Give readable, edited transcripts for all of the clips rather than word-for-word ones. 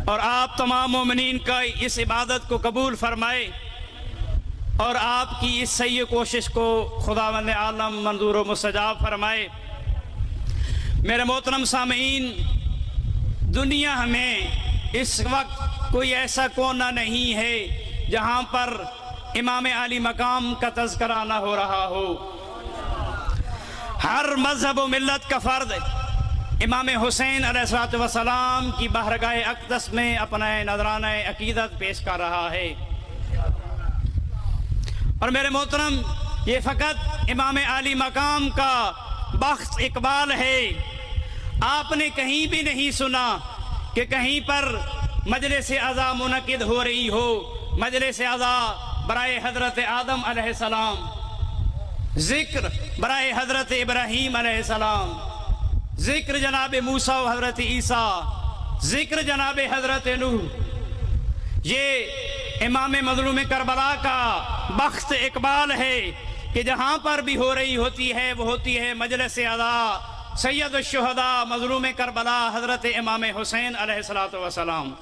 और आप तमाम मोमिनीन का इस इबादत को कबूल फरमाए और आपकी इस सही कोशिश को खुदावंद आलम मंजूर व मुस्तजाब फरमाए। मेरे मोहतरम सामीन, दुनिया में इस वक्त कोई ऐसा कोना नहीं है जहाँ पर इमाम आली मकाम का तज़किरा ना हो रहा हो। हर मजहब व मिल्लत का फ़र्द इमाम हुसैन अलैहिस्सलाम की बारगाह अक़दस में अपना नजराना अक़ीदत पेश कर रहा है। और मेरे मोहतरम, ये फ़कत इमाम आली मकाम का बख्त इकबाल है। आपने कहीं भी नहीं सुना कि कहीं पर मजलिस अज़ा मुनक़िद हो रही हो, मजलिस अज़ा बराए हज़रत आदम अलैहिस्सलाम, ज़िक्र बराए हज़रत इब्राहीम अलैहिस्सलाम, ज़िक्र जनाब मूसा व हज़रत ईसा, ज़िक्र जनाब हज़रत नूह। ये इमाम मज़लूम करबला का बख्त इकबाल है कि जहाँ पर भी हो रही होती है वो होती है मजलिस अज़ा सैयद शुहदा मज़लूम करबला हज़रत इमाम हुसैन अलैहिस्सलातु वस्सलाम।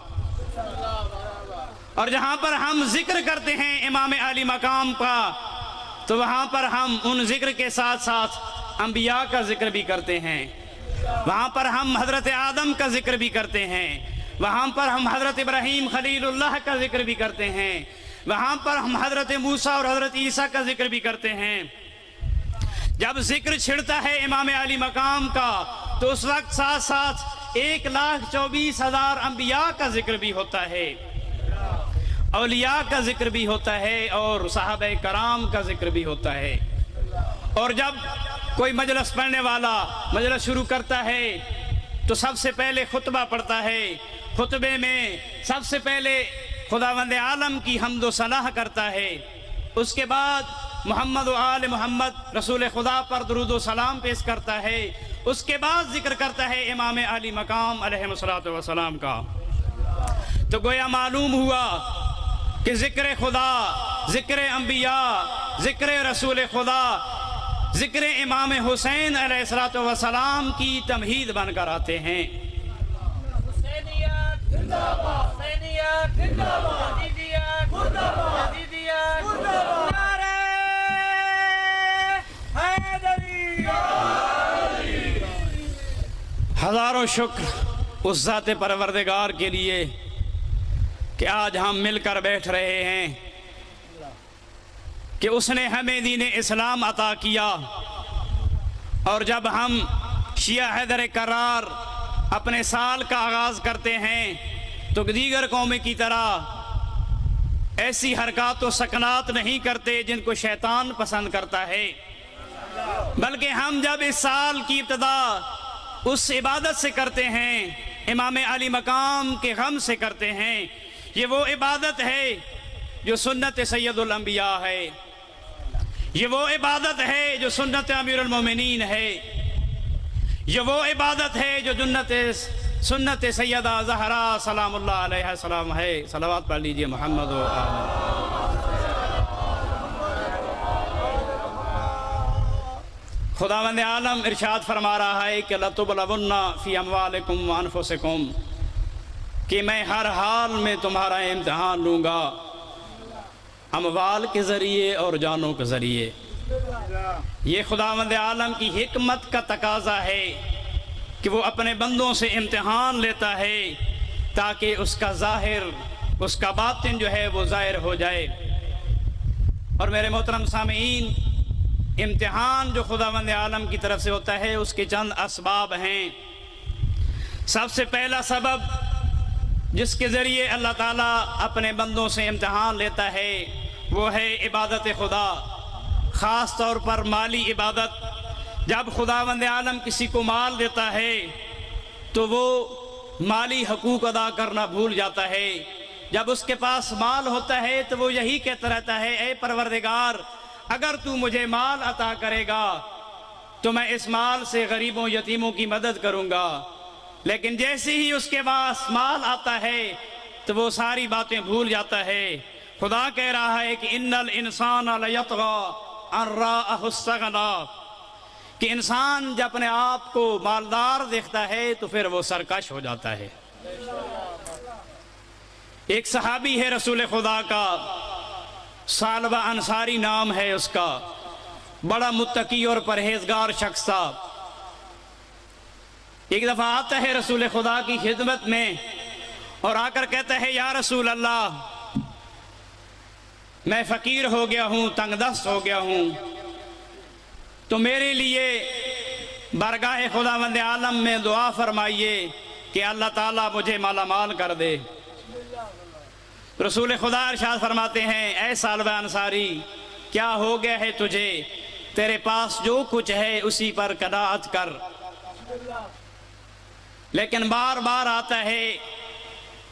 और जहाँ पर हम जिक्र करते हैं इमाम आली मकाम का, तो वहाँ पर हम उन जिक्र के साथ साथ अंबिया का जिक्र भी करते हैं। वहाँ पर हम हज़रत आदम का जिक्र भी करते हैं। वहाँ पर हम हज़रत इब्राहीम खलीलुल्लाह का जिक्र भी करते हैं। वहाँ पर हम हज़रत मूसा और हज़रत ईसा का जिक्र भी करते हैं। जब जिक्र छिड़ता है इमाम आली मकाम का, तो उस वक्त साथ साथ 1,24,000 अंबिया का जिक्र भी होता है, औलिया का जिक्र भी होता है और साहबे कराम का जिक्र भी होता है। और जब कोई मजलिस पढ़ने वाला मजलिस शुरू करता है तो सबसे पहले खुतबा पढ़ता है। खुतबे में सबसे पहले खुदावंद आलम की हम्द व सलाह करता है। उसके बाद मोहम्मद व आल मोहम्मद रसूल खुदा पर दुरूद व सलाम पेश करता है। उसके बाद जिक्र करता है इमाम आली मकाम अलैहिस्सलातु वस्सलाम का। तो गोया मालूम हुआ कि ज़िक्र खुदा, ज़िक्र अंबिया, ज़िक्र रसूल खुदा, ज़िक्र इमाम हुसैन अलैहिस्सलातु वस्सलाम की तमहीद बनकर आते हैं। हज़ारों शुक्र उस ज़ात परवरदिगार के लिए कि आज हम मिलकर बैठ रहे हैं कि उसने हमें दीन इस्लाम अता किया। और जब हम शिया हैदर करार अपने साल का आगाज़ करते हैं तो दीगर कौमें की तरह ऐसी हरकत व सकनात नहीं करते जिनको शैतान पसंद करता है, बल्कि हम जब इस साल की इब्तिदा उस इबादत से करते हैं, इमाम आली मकाम के गम से करते हैं। ये वो इबादत है जो सुन्नत सैयदुल अंबिया है, ये वो इबादत है जो सुन्नत अमीरुल मोमिनीन है, ये वो इबादत है जो सुन्नत सैयदा ज़हरा सलामुल्लाह अलैहा सलाम है। सलावत पढ़ लीजिए मोहम्मद व खुदावंद आलम इरशाद फरमा रहा है कि लतुबलवुन्ना फ़ी अमवालिकुम व अनफुसिकुम, कि मैं हर हाल में तुम्हारा इम्तिहान लूँगा, अमवाल के ज़रिए और जानों के ज़रिए। ये खुदावंद आलम की हिकमत का तकाज़ा है कि वो अपने बंदों से इम्तिहान लेता है ताकि उसका ज़ाहिर, उसका बातिन जो है वो ज़ाहिर हो जाए। और मेरे मोहतरम सामीन, इम्तिहान जो खुदावंद आलम की तरफ से होता है उसके चंद असबाब हैं। सबसे पहला सबब जिसके ज़रिए अल्लाह ताला अपने बंदों से इम्तिहान लेता है वो है इबादत खुदा, ख़ास तौर पर माली इबादत। जब खुदावंद आलम किसी को माल देता है तो वो माली हकूक़ अदा करना भूल जाता है। जब उसके पास माल होता है तो वो यही कहता रहता है, ए परवरदिगार, अगर तू मुझे माल अता करेगा तो मैं इस माल से गरीबों यतीमों की मदद करूँगा। लेकिन जैसे ही उसके पास माल आता है तो वो सारी बातें भूल जाता है। खुदा कह रहा है कि इन्नल इंसान लयतग़ा अन राअहु इस्तग़ना, कि इंसान जब अपने आप को मालदार देखता है तो फिर वो सरकश हो जाता है। एक सहाबी है रसूल खुदा का, सालबा अंसारी नाम है उसका, बड़ा मुत्तकी और परहेजगार शख्स था। एक दफा आता है रसूल खुदा की खिदमत में और आकर कहता है, या रसूल अल्लाह, मैं फकीर हो गया हूं, तंगदस्त हो गया हूं, तो मेरे लिए बरगाह खुदावंद आलम में दुआ फरमाइए कि अल्लाह ताला मुझे माला माल कर दे। रसूल खुदा इरशाद फरमाते हैं, ऐ सालबा अंसारी, क्या हो गया है तुझे? तेरे पास जो कुछ है उसी पर कनाअत कर। लेकिन बार बार आता है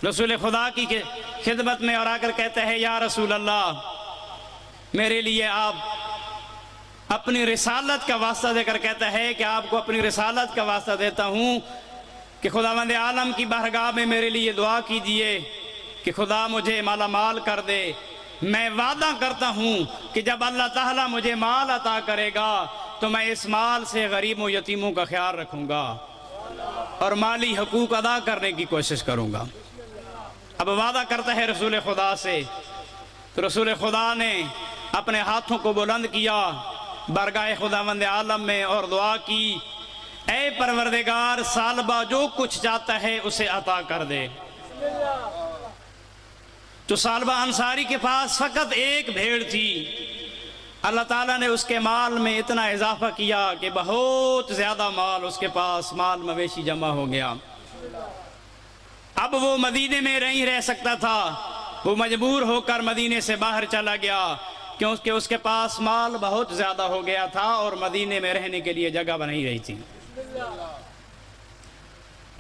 रसूल खुदा की खिदमत में और आकर कहता है, या रसूल अल्लाह, मेरे लिए आप अपनी रिसालत का वास्ता देकर कहता है कि आपको अपनी रिसालत का वास्ता देता हूं कि खुदावंद आलम की बारगाह में मेरे लिए दुआ कीजिए कि खुदा मुझे माला माल कर दे। मैं वादा करता हूं कि जब अल्लाह ताला मुझे माल अता करेगा तो मैं इस माल से गरीबों यतीमों का ख्याल रखूंगा और माली हकूक अदा करने की कोशिश करूंगा। अब वादा करता है रसूल खुदा से, तो रसूल खुदा ने अपने हाथों को बुलंद किया बरगाह खुदावंद आलम में और दुआ की, ऐ परवरदिगार, सालबा जो कुछ चाहता है उसे अता कर दे। तो सालबा अंसारी के पास फकत एक भेड़ थी। अल्लाह ताला ने उसके माल में इतना इजाफा किया कि बहुत ज्यादा माल उसके पास, माल मवेशी जमा हो गया। अब वो मदीने में नहीं रह सकता था, वो मजबूर होकर मदीने से बाहर चला गया क्योंकि उसके पास माल बहुत ज्यादा हो गया था और मदीने में रहने के लिए जगह बनी रही थी।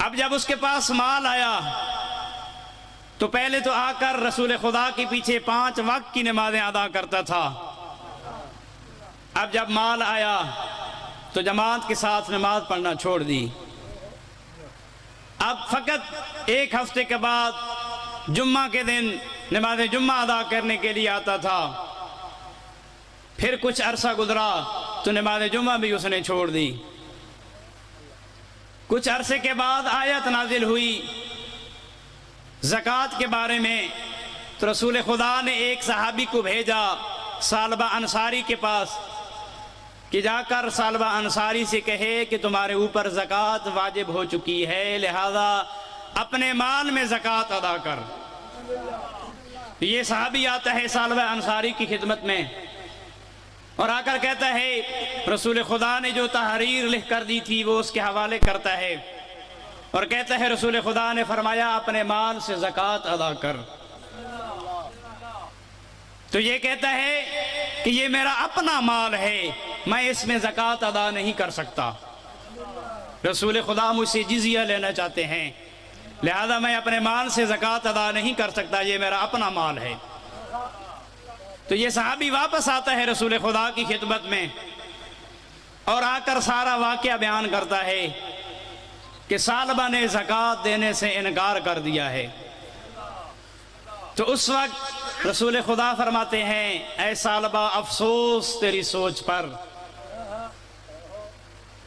अब जब उसके पास माल आया तो पहले तो आकर रसूल खुदा के पीछे 5 वक्त की नमाजें अदा करता था। अब जब माल आया तो जमात के साथ नमाज पढ़ना छोड़ दी। अब फकत एक हफ्ते के बाद जुम्मा के दिन नमाज जुम्मा अदा करने के लिए आता था। फिर कुछ अरसा गुजरा तो नमाज जुम्मा भी उसने छोड़ दी। कुछ अरसे के बाद आयत नाजिल हुई ज़कात के बारे में, तो रसूल खुदा ने एक सहाबी को भेजा सालबा अंसारी के पास कि जाकर सालबा अंसारी से कहे कि तुम्हारे ऊपर ज़कात वाजिब हो चुकी है, लिहाजा अपने माल में ज़कात अदा कर। ये सहाबी आता है सालबा अंसारी की खिदमत में और आकर कहता है, रसूल खुदा ने जो तहरीर लिख कर दी थी वो उसके हवाले करता है और कहता है, रसूल खुदा ने फरमाया अपने माल से ज़कात अदा कर। तो ये कहता है कि ये मेरा अपना माल है, मैं इसमें ज़कात अदा नहीं कर सकता। रसूल खुदा मुझसे जिज़िया लेना चाहते हैं, लिहाजा मैं अपने माल से ज़कात अदा नहीं कर सकता, ये मेरा अपना माल है। तो ये सहाबी वापस आता है रसूल खुदा की खिदमत में और आकर सारा वाक़या बयान करता है कि सालबा ने ज़कात देने से इनकार कर दिया है। तो उस वक्त रसूल खुदा फरमाते हैं, ऐ सालबा, अफसोस तेरी सोच पर।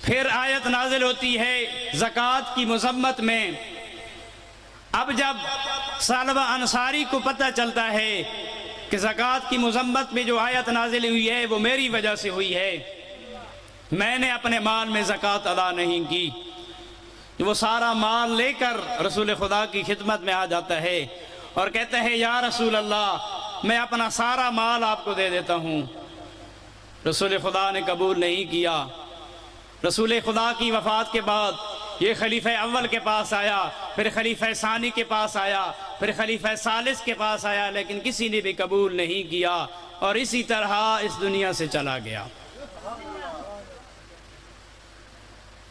फिर आयत नाजिल होती है ज़कात की मज़म्मत में। अब जब सालबा अंसारी को पता चलता है कि ज़कात की मज़म्मत में जो आयत नाजिल हुई है वो मेरी वजह से हुई है, मैंने अपने माल में ज़कात अदा नहीं की, वो सारा माल लेकर रसूल खुदा की खिदमत में आ जाता है और कहता है, या रसूल अल्लाह, मैं अपना सारा माल आपको दे देता हूँ। रसूल खुदा ने कबूल नहीं किया। रसूल खुदा की वफ़ात के बाद ये खलीफा अव्वल के पास आया, फिर खलीफा सानी के पास आया, फिर खलीफा सालिस के पास आया, लेकिन किसी ने भी कबूल नहीं किया और इसी तरह इस दुनिया से चला गया।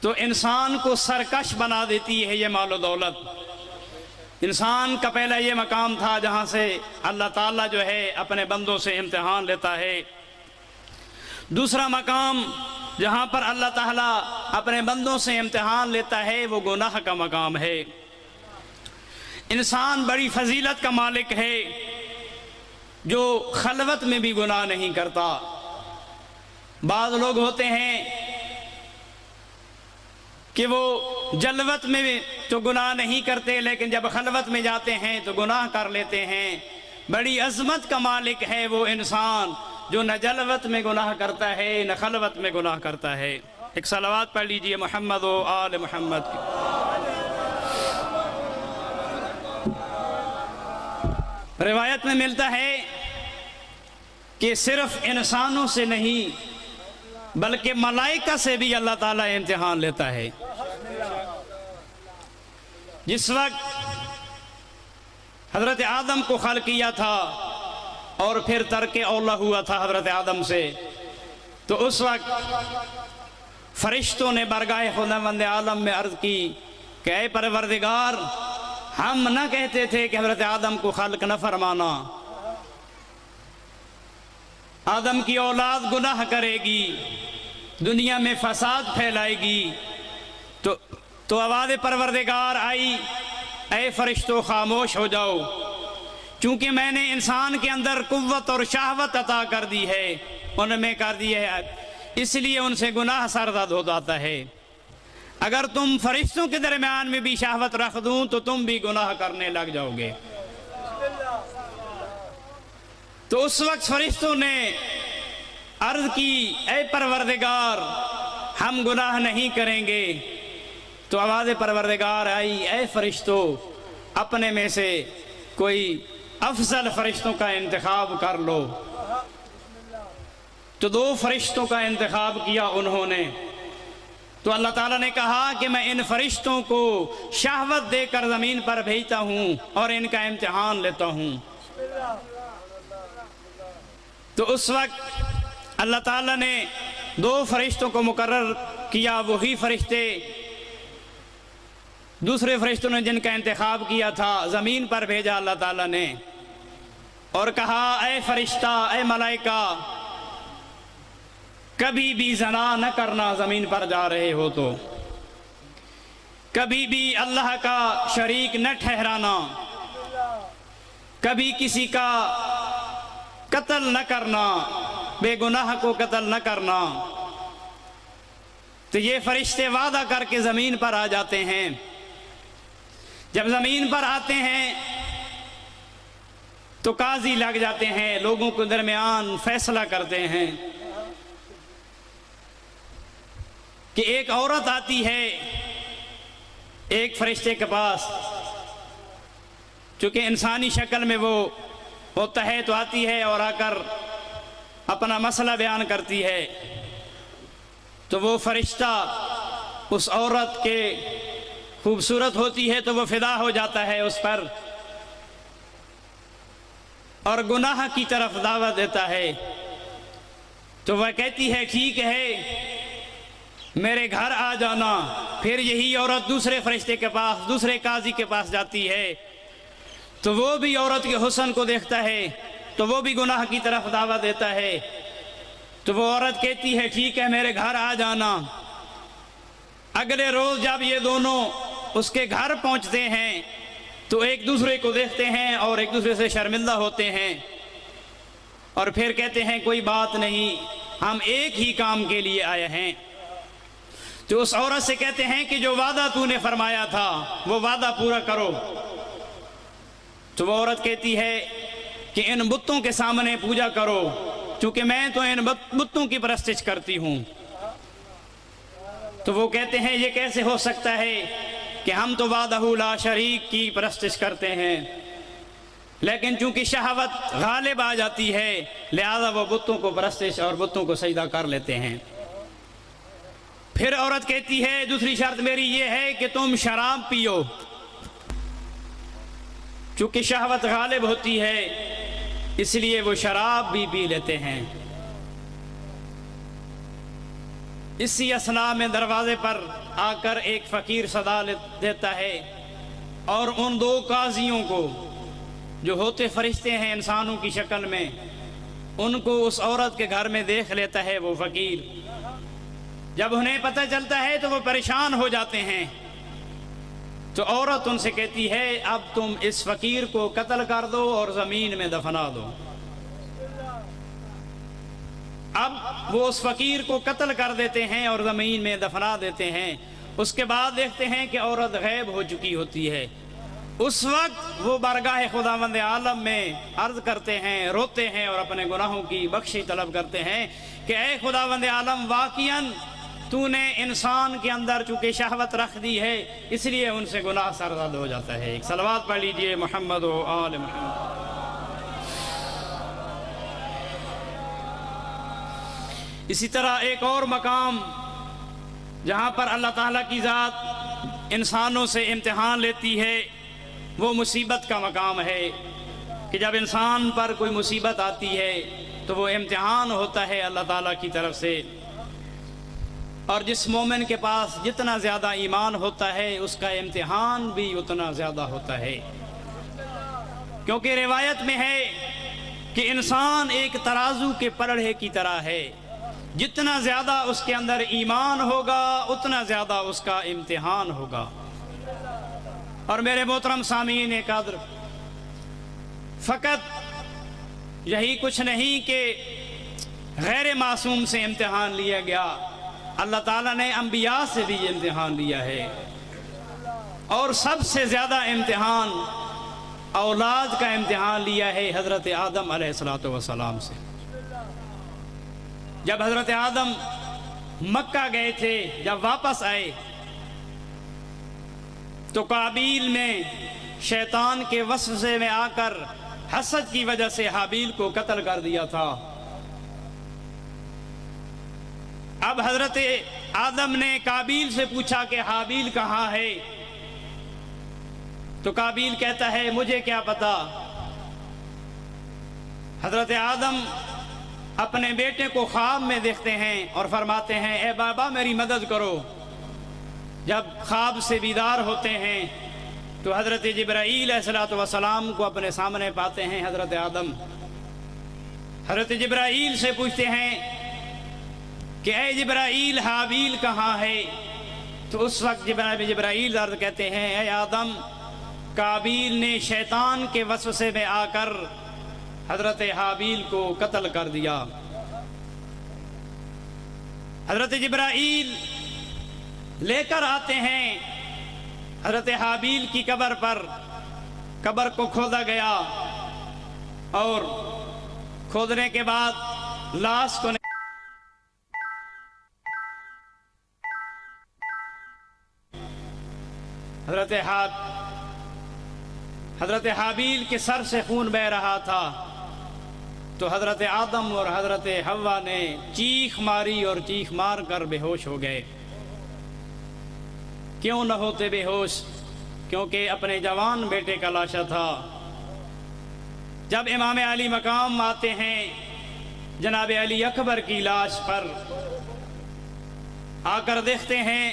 तो इंसान को सरकश बना देती है ये मालो दौलत। इंसान का पहला ये मकाम था जहाँ से अल्लाह ताला जो है अपने बंदों से इम्तिहान लेता है। दूसरा मकाम जहाँ पर अल्लाह ताला अपने बंदों से इम्तिहान लेता है वो गुनाह का मकाम है। इंसान बड़ी फजीलत का मालिक है जो खलवत में भी गुनाह नहीं करता। बाज़ लोग होते हैं कि वो जलवत में तो गुनाह नहीं करते, लेकिन जब खलवत में जाते हैं तो गुनाह कर लेते हैं। बड़ी अजमत का मालिक है वो इंसान जो न जलवत में गुनाह करता है न खलवत में गुनाह करता है। एक सलावत पढ़ लीजिए मोहम्मद व आल मोहम्मद की। रिवायत में मिलता है कि सिर्फ इंसानों से नहीं बल्कि मलाइका से भी अल्लाह ताला इम्तिहान लेता है। जिस वक्त हजरत आदम को खल किया था और फिर तरके औला हुआ था हजरत आदम से, तो उस वक्त फरिश्तों ने बरगाह खुदावंद आलम में अर्ज की कि ऐ परवरदिगार, हम न कहते थे कि हजरत आदम को खल्क न फरमाना, आदम की औलाद गुनाह करेगी, दुनिया में फसाद फैलाएगी। तो आवाज़ परवरदिगार आई, ऐ फरिश्तों खामोश हो जाओ, क्योंकि मैंने इंसान के अंदर कुव्वत और शहवत अता कर दी है, उनमें कर दी है, इसलिए उनसे गुनाह सरजद हो जाता है। अगर तुम फरिश्तों के दरमियान में भी शहवत रख दूं तो तुम भी गुनाह करने लग जाओगे। तो उस वक्त फरिश्तों ने अर्ज की, ऐ परवरदिगार, हम गुनाह नहीं करेंगे। तो आवाज़ परवरदिगार आई, ऐ फरिश्तों, अपने में से कोई अफजल फरिश्तों का इंतखाब कर लो। तो 2 फरिश्तों का इंतखाब किया उन्होंने। तो अल्लाह ताला ने कहा कि मैं इन फरिश्तों को शहवत देकर ज़मीन पर भेजता हूँ और इनका इम्तिहान लेता हूँ। तो उस वक्त अल्लाह ताला ने 2 फरिश्तों को मुकर्रर किया, वही फरिश्ते दूसरे फरिश्तों ने जिनका इंतखाब किया था ज़मीन पर भेजा अल्लाह ताला ने और कहा, ऐ फरिश्ता, ऐ मलाइका, कभी भी ज़ना न करना, ज़मीन पर जा रहे हो तो कभी भी अल्लाह का शरीक न ठहराना, कभी किसी का कत्ल न करना, बेगुनाह को कत्ल न करना। तो ये फरिश्ते वादा करके ज़मीन पर आ जाते हैं। जब ज़मीन पर आते हैं तो काजी लग जाते हैं, लोगों के दरमियान फैसला करते हैं कि एक औरत आती है एक फरिश्ते के पास, चूंकि इंसानी शक्ल में वो होता है, तो आती है और आकर अपना मसला बयान करती है। तो वो फरिश्ता उस औरत के खूबसूरत होती है तो वो फिदा हो जाता है उस पर और गुनाह की तरफ दावत देता है। तो वह कहती है, ठीक है, मेरे घर आ जाना। फिर यही औरत दूसरे फरिश्ते के पास, दूसरे काजी के पास जाती है, तो वो भी औरत के हुस्न को देखता है, तो वो भी गुनाह की तरफ दावत देता है। तो वो औरत कहती है, ठीक है, मेरे घर आ जाना। अगले रोज जब ये दोनों उसके घर पहुंचते हैं तो एक दूसरे को देखते हैं और एक दूसरे से शर्मिंदा होते हैं और फिर कहते हैं, कोई बात नहीं, हम एक ही काम के लिए आए हैं। तो उस औरत से कहते हैं कि जो वादा तूने फरमाया था वो वादा पूरा करो। तो वो औरत कहती है कि इन बुतों के सामने पूजा करो, क्योंकि मैं तो इन बुतों की परस्तिश करती हूँ। तो वो कहते हैं, ये कैसे हो सकता है कि हम तो वादहू ला शरीक की परस्तिश करते हैं, लेकिन चूंकि शहावत गालिब आ जाती है लिहाजा वो बुतों को परस्तिश और बुतों को सजदा कर लेते हैं। फिर औरत कहती है, दूसरी शर्त मेरी ये है कि तुम शराब पियो, चूंकि शहावत गालिब होती है इसलिए वो शराब भी पी लेते हैं। इसी असना में दरवाजे पर आकर एक फ़कीर सदा देता है और उन 2 काजियों को, जो होते फरिश्ते हैं इंसानों की शक्ल में, उनको उस औरत के घर में देख लेता है वो फ़कीर। जब उन्हें पता चलता है तो वो परेशान हो जाते हैं। तो औरत उनसे कहती है, अब तुम इस फ़कीर को कत्ल कर दो और ज़मीन में दफना दो। अब वो उस फ़कीर को कत्ल कर देते हैं और ज़मीन में दफना देते हैं उसके बाद देखते हैं कि औरत गैब हो चुकी होती है। उस वक्त वो बारगाह खुदावंद आलम में अर्ज करते हैं, रोते हैं और अपने गुनाहों की बख्शी तलब करते हैं कि ऐ खुदावंद आलम, वाक़ियन तूने इंसान के अंदर चूँकि शहवत रख दी है, इसलिए उनसे गुनाह सरज़द हो जाता है। एक सलवात पढ़ लीजिए मोहम्मद व आल मोहम्मद। इसी तरह एक और मकाम जहाँ पर अल्लाह ताला की ज़ात इंसानों से इम्तिहान लेती है, वो मुसीबत का मकाम है कि जब इंसान पर कोई मुसीबत आती है तो वो इम्तिहान होता है अल्लाह ताला की तरफ से। और जिस मोमिन के पास जितना ज़्यादा ईमान होता है उसका इम्तिहान भी उतना ज़्यादा होता है, क्योंकि रिवायत में है कि इंसान एक तराजू के पलड़े की तरह है, जितना ज़्यादा उसके अंदर ईमान होगा उतना ज़्यादा उसका इम्तिहान होगा। और मेरे मोहतरम सामीन कद्र, फ़कत यही कुछ नहीं कि गैर मासूम से इम्तिहान लिया गया, अल्लाह ताला ने अंबिया से भी इम्तिहान लिया है। और सबसे ज़्यादा इम्तिहान औलाद का इम्तिहान लिया है हज़रत आदम अलैहिस्सलातु वस्सलाम से। जब हज़रत आदम मक्का गए थे, जब वापस आए तो काबील ने शैतान के वसवसे में आकर हसद की वजह से हाबील को कत्ल कर दिया था। अब हजरत आदम ने काबील से पूछा कि हाबील कहाँ है, तो काबील कहता है मुझे क्या पता। हजरत आदम अपने बेटे को ख्वाब में देखते हैं और फरमाते हैं, ए बाबा मेरी मदद करो। जब ख्वाब से बीदार होते हैं तो हज़रत जिब्राईल अलैहिस्सलातु वस्सलाम को अपने सामने पाते हैं हज़रत आदम। हज़रत जिब्राईल से पूछते हैं कि ए जिब्राईल, हाबील कहाँ है? तो उस वक्त जिब्राईल अर्ज़ कहते हैं, ए आदम, काबील ने शैतान के वसवसे में आकर हज़रत हाबील को कत्ल कर दिया। हज़रत जिब्राईल लेकर आते हैं हज़रत हाबील की कब्र पर। कब्र को खोदा गया और खोदने के बाद लाश को हज़रत हाबील के सर से खून बह रहा था, तो हज़रत आदम और हज़रत हव्वा ने चीख मारी और चीख मार कर बेहोश हो गए। क्यों न होते बेहोश? क्योंकि अपने जवान बेटे का लाशा था। जब इमाम अली मकाम आते हैं जनाब अली अकबर की लाश पर, आकर देखते हैं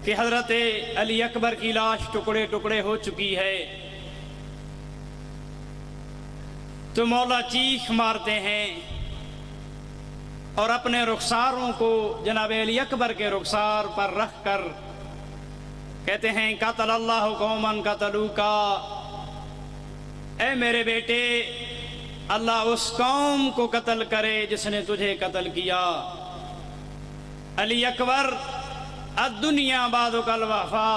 कि हज़रत अली अकबर की लाश टुकड़े टुकड़े हो चुकी है, तो मौला चीख मारते हैं और अपने रुखसारों को जनाब अली अकबर के रुखसार पर रख कर कहते हैं, क़तलल्लाहु कौमन क़तलूका, ए मेरे बेटे, अल्लाह उस कौम को कत्ल करे जिसने तुझे कत्ल किया। अली अकबर, अद्दुनिया बादुकल वफ़ा,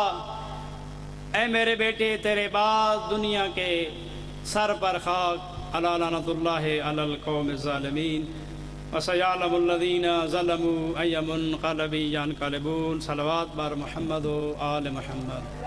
ए मेरे बेटे, तेरे बाद दुनिया के सर पर खाक। अला लानतुल्लाहि अलल कौमिज़ ज़ालिमीन वसयअलमुल्लज़ीना ज़लमू अय्युमुन्क़लबि यन्क़लिबून। सलवात बर मोहम्मद व आल मोहम्मद।